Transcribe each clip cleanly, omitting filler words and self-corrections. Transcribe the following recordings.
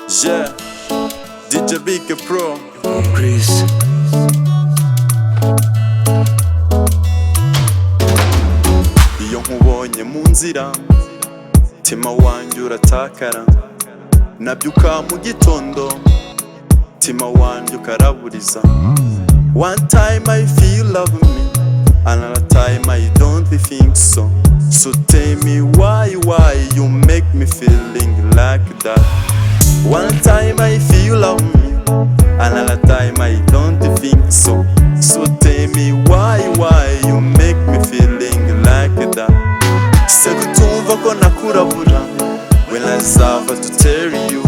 Yeah, DJ Big Pro. Chris. Iyo nkubonye mu nzira mutima wanjye uratakara, nabyuka mu gitondo mutima wanjye ukaraburiza. One time I feel love me, another time I don't think so. So tell me why you make me feeling like that. One time I feel love me, another time I don't think so. So tell me why you make me feeling like that. Se kutumva ko nakurabura, when I have to tell you.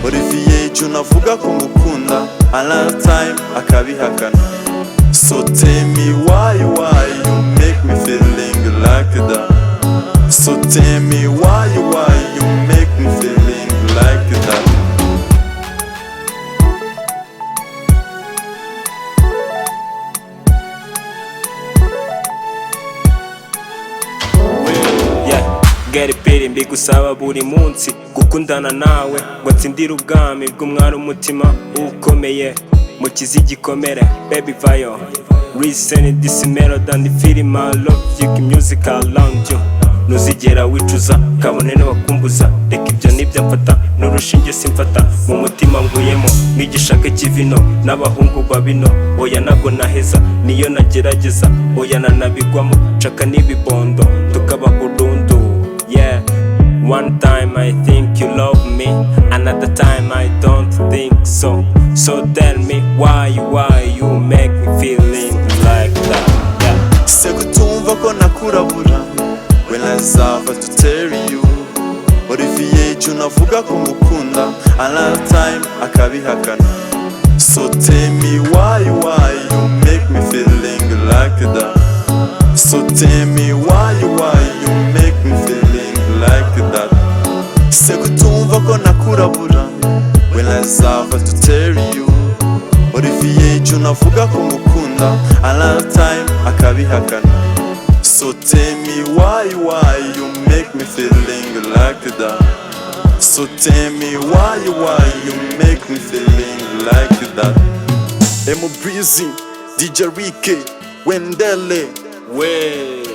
Olivier Jun avuga ko ngukunda, another time akabihakana. So tell me why you make me feeling like that. So tell me why you make me feeling like that. Gari pere mbigusaba buri munsi gukundana nawe ngo ntsindire ubwami bw'umwari umutima ukomeye mukiza igikomere. Baby vayo listen this melody and feel my love, you music around you. Ntuzigera wicuza kabone n'abakumbuza, reka ibyo nibyo mfata n'urushinge simfata mu mutima nguyemo nk'igishaka kivino n'abahungu babino. Oya ntabwo naheza niyo nagerageza, oya nanabigwamo nshaka n'ibibondo tukaba burundu. Yeah, one time I think you love me, another time I don't think so. So tell me why you make me feeling like that. Yeah. Se kutumva ko nakurabura, when I have to tell you. Olivier Jun avuga ko ngukunda, another time akabihakana. So tell me why you make me feeling like that. So tell me why you make me feeling like that. Se kutumva ko nakurabura, when I have to tell you. Olivier Jun avuga ko ngukunda, another time akabihakana. So tell me why you make me feeling like that. So tell me why you make me feeling like that. Emo Breezy, DJ Erick, Wendell. Way.